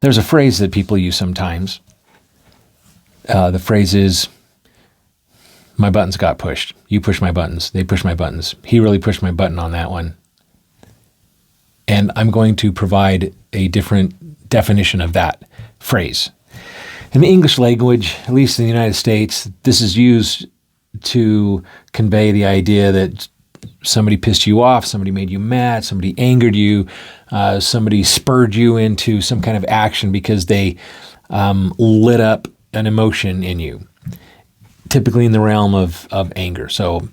There's a phrase that people use sometimes. The phrase is, my buttons got pushed. You push my buttons. They push my buttons. He really pushed my button on that one. And I'm going to provide a different definition of that phrase. In the English language, at least in the United States, this is used to convey the idea that somebody pissed you off, somebody made you mad, somebody angered you, somebody spurred you into some kind of action because they lit up an emotion in you, typically in the realm of anger. So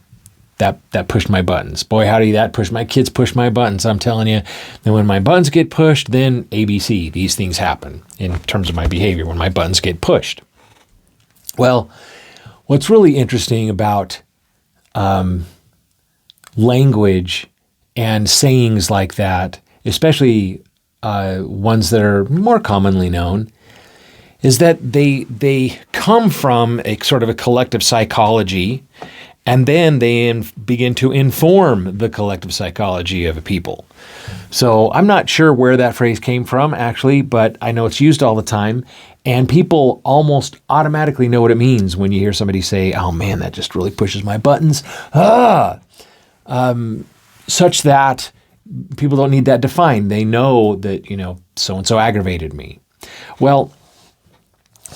that pushed my buttons. Boy, howdy, that pushed my kids, push my buttons. I'm telling you, then when my buttons get pushed, then ABC, these things happen in terms of my behavior when my buttons get pushed. Well, what's really interesting about language and sayings like that, especially ones that are more commonly known, is that they come from a sort of a collective psychology, and then they begin to inform the collective psychology of a people. So I'm not sure where that phrase came from, actually, but I know it's used all the time, and people almost automatically know what it means when you hear somebody say, oh man, that just really pushes my buttons. Such that people don't need that defined. They know that, so-and-so aggravated me. Well,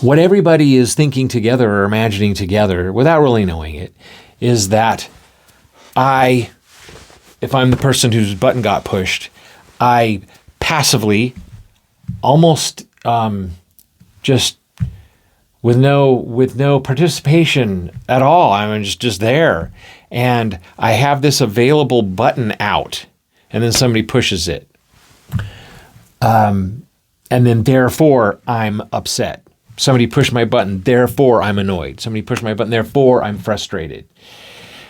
what everybody is thinking together or imagining together without really knowing it is that if I'm the person whose button got pushed, I passively, almost just with no participation at all, I'm just there. And I have this available button out, and then somebody pushes it. And then therefore, I'm upset. Somebody pushed my button, therefore I'm annoyed. Somebody pushed my button, therefore I'm frustrated.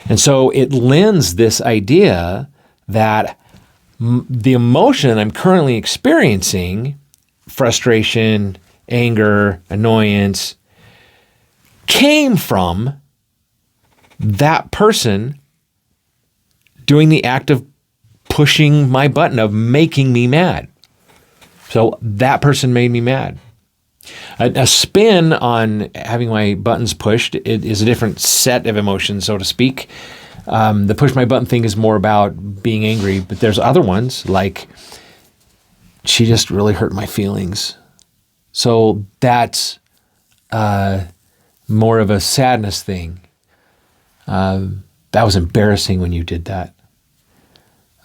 And so it lends this idea that the emotion I'm currently experiencing, frustration, anger, annoyance, came from that person doing the act of pushing my button, of making me mad. So that person made me mad. A spin on having my buttons pushed is a different set of emotions, so to speak. The push my button thing is more about being angry, but there's other ones like, she just really hurt my feelings. So that's more of a sadness thing. That was embarrassing when you did that.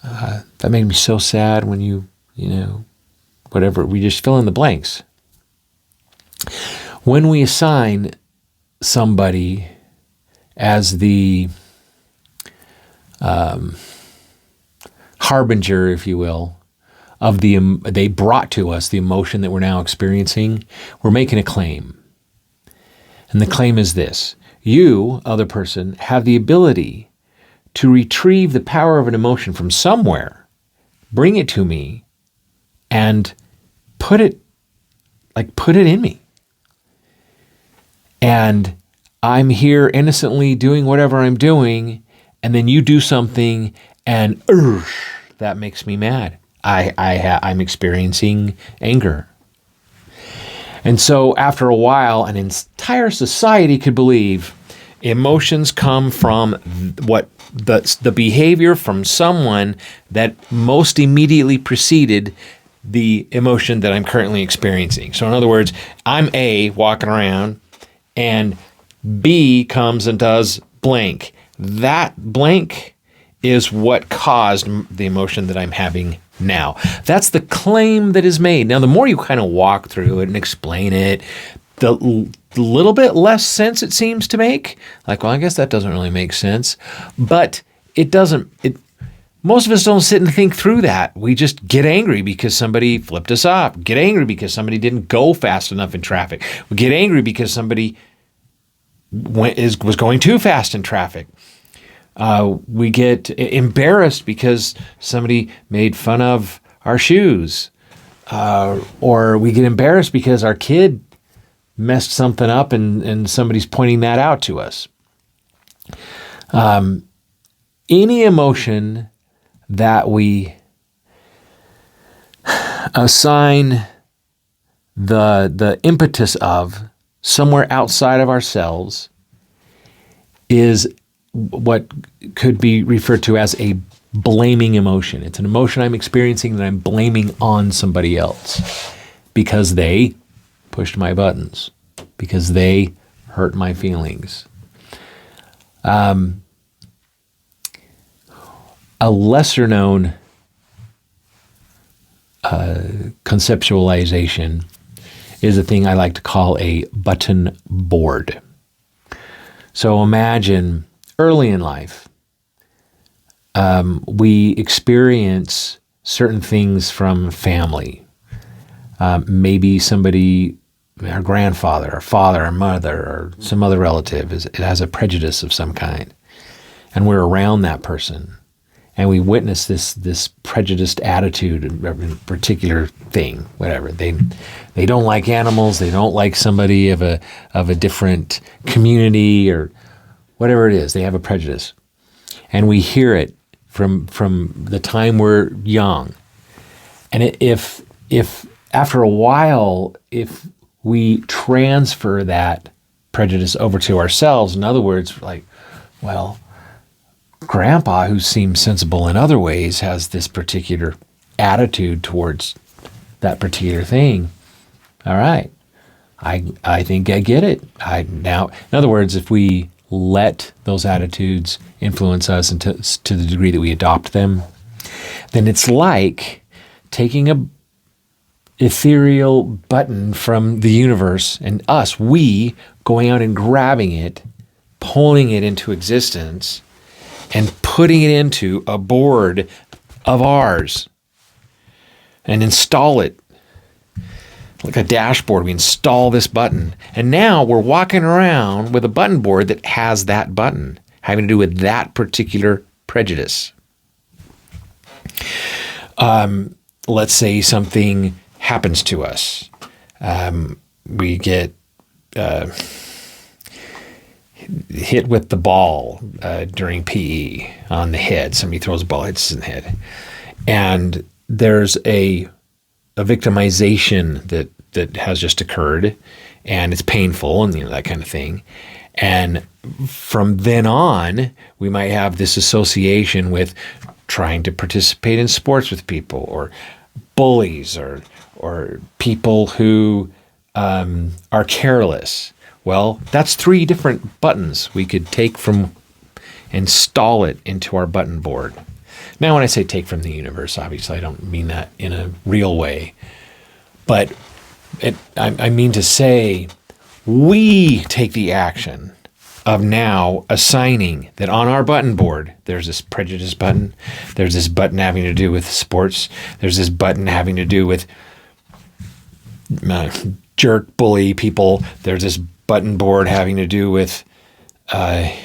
That made me so sad when you whatever. We just fill in the blanks. When we assign somebody as the harbinger, if you will, of they brought to us the emotion that we're now experiencing, we're making a claim. And the claim is this: you, other person, have the ability to retrieve the power of an emotion from somewhere, bring it to me, and put it in me. And I'm here innocently doing whatever I'm doing, and then you do something, and that makes me mad. I'm experiencing anger. And so after a while, an entire society could believe emotions come from what the behavior from someone that most immediately preceded the emotion that I'm currently experiencing. So in other words, I'm A, walking around, and B comes and does blank. That blank is what caused the emotion that I'm having now. That's the claim that is made. Now, the more you kind of walk through it and explain it, the little bit less sense it seems to make. Like, well, I guess that doesn't really make sense. But it doesn't. Most of us don't sit and think through that. We just get angry because somebody flipped us off. Get angry because somebody didn't go fast enough in traffic. We get angry because somebody was going too fast in traffic. We get embarrassed because somebody made fun of our shoes. Or we get embarrassed because our kid messed something up and somebody's pointing that out to us. Any emotion that we assign the impetus of somewhere outside of ourselves is what could be referred to as a blaming emotion. It's an emotion I'm experiencing that I'm blaming on somebody else because they pushed my buttons, because they hurt my feelings. A lesser known conceptualization is a thing I like to call a button board. So imagine early in life, we experience certain things from family. Maybe somebody, our grandfather, our father, our mother, or some other relative has a prejudice of some kind. And we're around that person. And we witness this prejudiced attitude in a particular thing, whatever. They don't like animals. They don't like somebody of a different community or whatever it is. They have a prejudice, and we hear it from the time we're young. And if after a while, if we transfer that prejudice over to ourselves, in other words, like, well, Grandpa, who seems sensible in other ways, has this particular attitude towards that particular thing. All right, I think I get it. Now, in other words, if we let those attitudes influence us and to the degree that we adopt them, then it's like taking a ethereal button from the universe and we going out and grabbing it, pulling it into existence, and putting it into a board of ours and install it. Like a dashboard, we install this button. And now we're walking around with a button board that has that button, having to do with that particular prejudice. Let's say something happens to us. We get hit with the ball during PE on the head. Somebody throws a ball, hits us in the head. And there's a victimization that has just occurred, and it's painful and that kind of thing. And from then on, we might have this association with trying to participate in sports with people, or bullies, or people who are careless. Well, that's 3 different buttons we could take from, install it into our button board. Now, when I say take from the universe, obviously I don't mean that in a real way, but I mean to say we take the action of now assigning that on our button board, there's this prejudice button, there's this button having to do with sports, there's this button having to do with jerk, bully people, there's this button board having to do with, I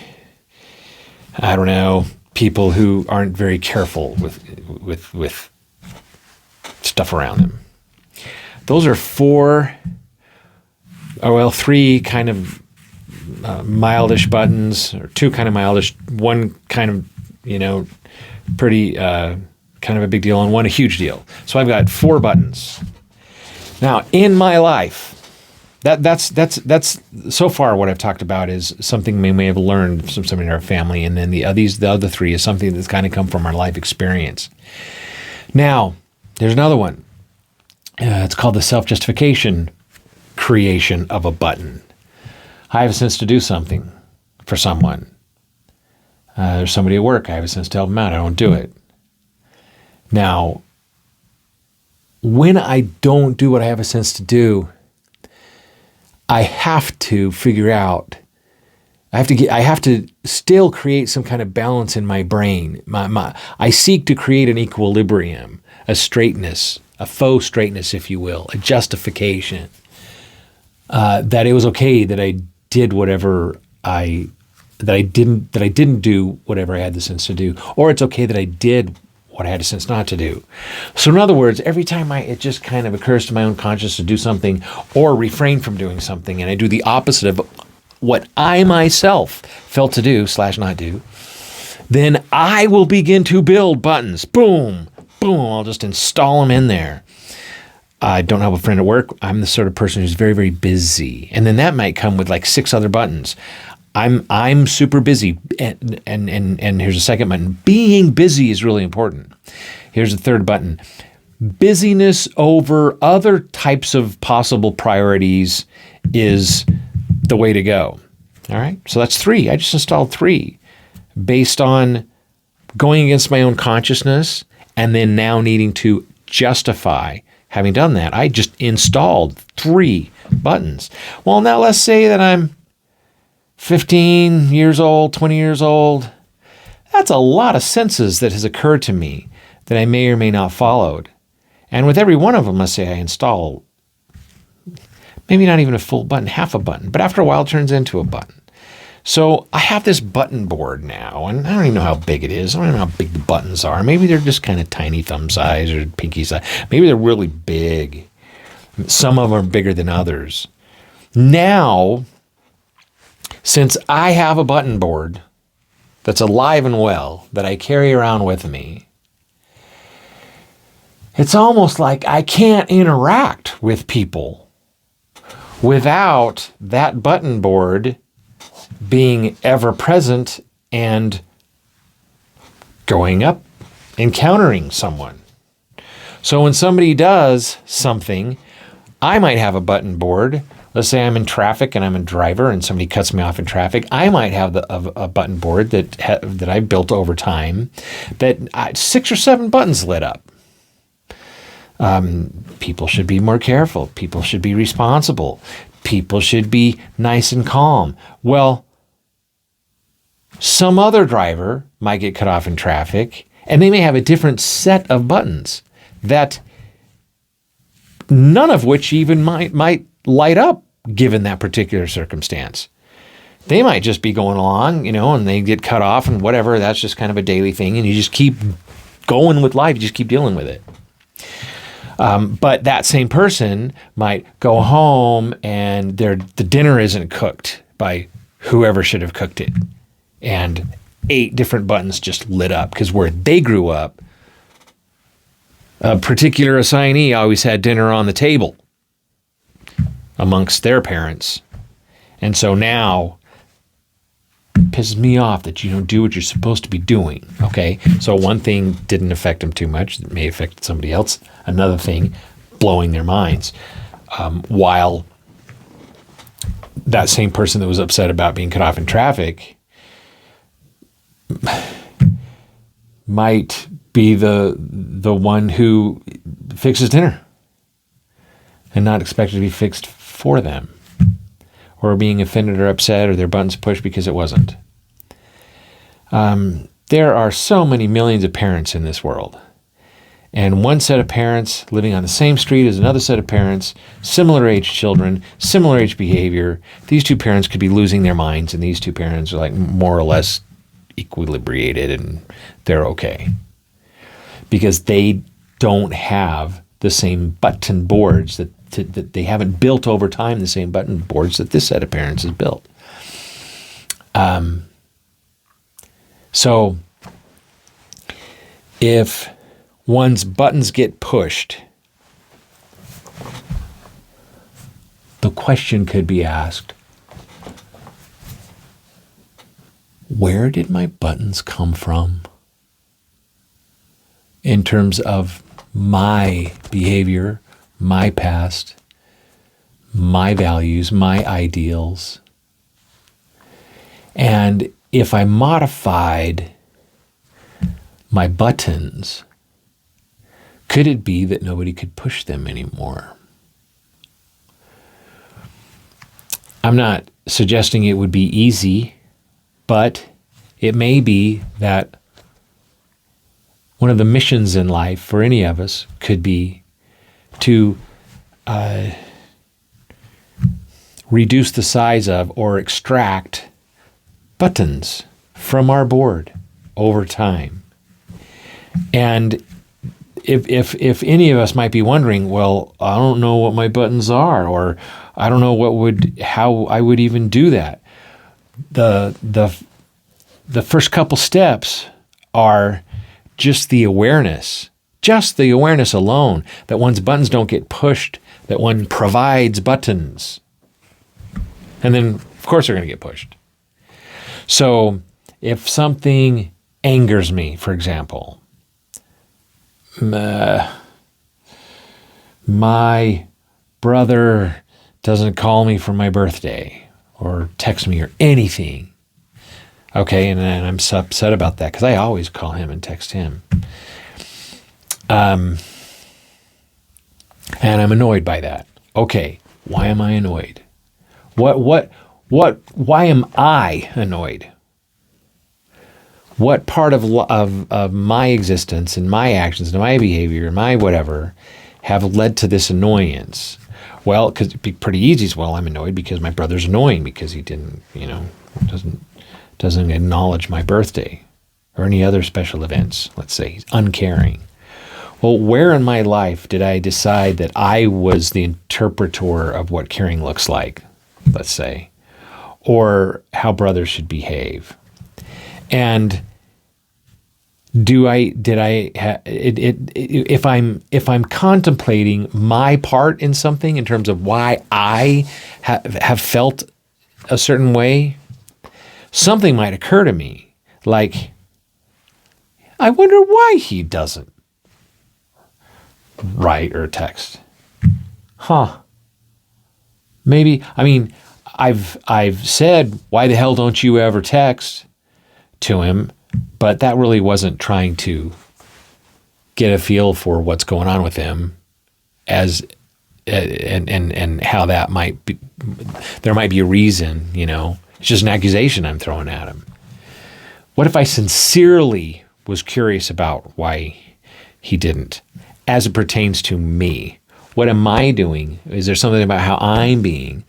don't know, people who aren't very careful with stuff around them. Those are 3 kind of mildish buttons, or 2 kind of mildish, 1 kind of, pretty kind of a big deal, and 1 a huge deal. So I've got 4 buttons. Now, in my life, that's so far what I've talked about is something we may have learned from somebody in our family, and then the other 3 is something that's kind of come from our life experience. Now, there's another one. It's called the self-justification creation of a button. I have a sense to do something for someone. There's somebody at work. I have a sense to help them out. I don't do it. Now, when I don't do what I have a sense to do, I have to figure out, I have to still create some kind of balance in my brain. I seek to create an equilibrium, a straightness, a faux straightness, if you will, a justification, that it was okay that I did whatever that I didn't do whatever I had the sense to do, or it's okay that I did what I had a sense not to do. So in other words, every time it just kind of occurs to my own conscious to do something or refrain from doing something, and I do the opposite of what I myself felt to do / not do, then I will begin to build buttons. Boom, boom, I'll just install them in there. I don't have a friend at work. I'm the sort of person who's very, very busy. And then that might come with like 6 other buttons. I'm super busy. And here's a second button. Being busy is really important. Here's a third button. Busyness over other types of possible priorities is the way to go. All right. So that's 3. I just installed 3 based on going against my own consciousness and then now needing to justify having done that. I just installed 3 buttons. Well, now let's say that I'm 15 years old, 20 years old. That's a lot of senses that has occurred to me that I may or may not followed. And with every one of them, let's say I install maybe not even a full button, half a button, but after a while it turns into a button. So I have this button board now, and I don't even know how big it is. I don't even know how big the buttons are. Maybe they're just kind of tiny thumb size or pinky size. Maybe they're really big. Some of them are bigger than others. Now, since I have a button board that's alive and well, that I carry around with me, it's almost like I can't interact with people without that button board being ever present and going up, encountering someone. So when somebody does something, I might have a button board. Let's say I'm in traffic and I'm a driver and somebody cuts me off in traffic. I might have a button board that I built over time that 6 or 7 buttons lit up. People should be more careful. People should be responsible. People should be nice and calm. Well, some other driver might get cut off in traffic, and they may have a different set of buttons that none of which even might light up given that particular circumstance. They might just be going along, and they get cut off and whatever. That's just kind of a daily thing, and you just keep going with life. You just keep dealing with it. But that same person might go home and the dinner isn't cooked by whoever should have cooked it. And 8 different buttons just lit up because where they grew up, a particular assignee always had dinner on the table amongst their parents. And so now it pisses me off that you don't do what you're supposed to be doing. Okay. So one thing didn't affect them too much. It may affect somebody else. Another thing, blowing their minds. While that same person that was upset about being cut off in traffic might be the one who fixes dinner and not expected to be fixed for them, or being offended or upset or their buttons pushed because it wasn't. There are so many millions of parents in this world. And one set of parents living on the same street as another set of parents, similar age children, similar age behavior. These 2 parents could be losing their minds, and these 2 parents are like more or less equilibrated and they're okay. Because they don't have the same button boards that they haven't built over time, the same button boards that this set of parents has built. So if one's buttons get pushed, the question could be asked, where did my buttons come from? In terms of my behavior, my past, my values, my ideals. And if I modified my buttons, could it be that nobody could push them anymore? I'm not suggesting it would be easy, but it may be that one of the missions in life for any of us could be to reduce the size of or extract buttons from our board over time. And if any of us might be wondering, well, I don't know what my buttons are, or I don't know how I would even do that. The first couple steps are just the awareness Just the awareness alone that one's buttons don't get pushed, that one provides buttons. And then, of course, they're going to get pushed. So if something angers me, for example, my brother doesn't call me for my birthday or text me or anything. Okay, and I'm upset about that because I always call him and text him. And I'm annoyed by that. Okay, why am I annoyed? Why am I annoyed? What part of my existence and my actions and my behavior and my whatever have led to this annoyance? Well, because it'd be pretty easy. Well, I'm annoyed because my brother's annoying because he didn't, doesn't acknowledge my birthday or any other special events. Let's say he's uncaring. Well, where in my life did I decide that I was the interpreter of what caring looks like, let's say, or how brothers should behave? And if I'm contemplating my part in something in terms of why I have felt a certain way, something might occur to me, like, I wonder why he doesn't write or text. Maybe, I've said, why the hell don't you ever text to him? But that really wasn't trying to get a feel for what's going on with him and how that might be. There might be a reason, it's just an accusation I'm throwing at him. What if I sincerely was curious about why he didn't, as it pertains to me? What am I doing? Is there something about how I'm being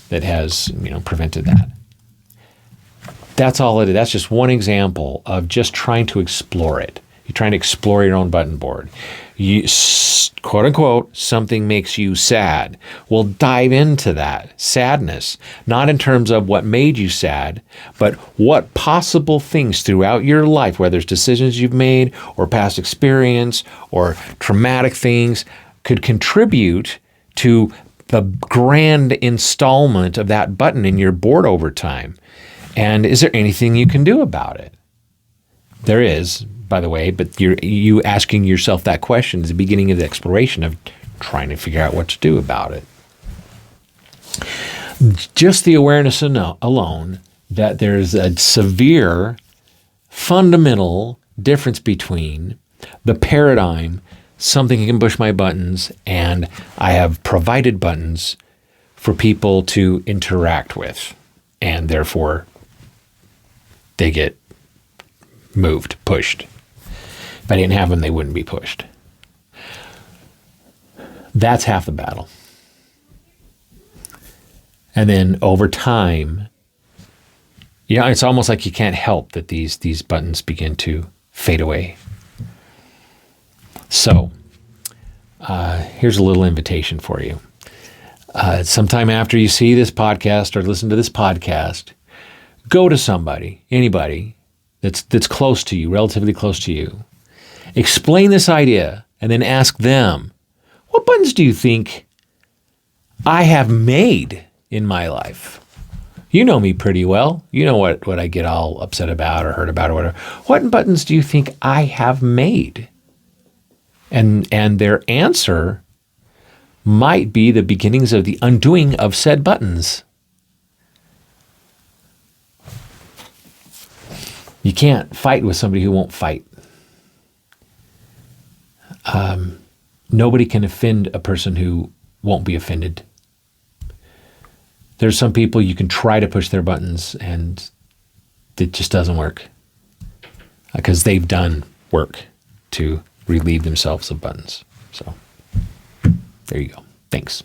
that has, prevented that? That's all it is. That's just one example of just trying to explore it. You're trying to explore your own button board. Quote unquote, something makes you sad. Well, dive into that sadness, not in terms of what made you sad, but what possible things throughout your life, whether it's decisions you've made or past experience or traumatic things, could contribute to the grand installment of that button in your board over time. And is there anything you can do about it? There is, by the way, but you asking yourself that question is the beginning of the exploration of trying to figure out what to do about it. Just the awareness alone that there's a severe, fundamental difference between the paradigm, something can push my buttons, and I have provided buttons for people to interact with, and therefore they get moved, pushed. If I didn't have them, they wouldn't be pushed. That's half the battle. And then over time, it's almost like you can't help that these buttons begin to fade away. So here's a little invitation for you. Sometime after you see this podcast or listen to this podcast, go to somebody, anybody that's close to you, relatively close to you. Explain this idea and then ask them, what buttons do you think I have made in my life? You know me pretty well. You know what I get all upset about or hurt about or whatever. What buttons do you think I have made? And their answer might be the beginnings of the undoing of said buttons. You can't fight with somebody who won't fight. Nobody can offend a person who won't be offended. There's some people you can try to push their buttons and it just doesn't work because they've done work to relieve themselves of buttons. So there you go. Thanks.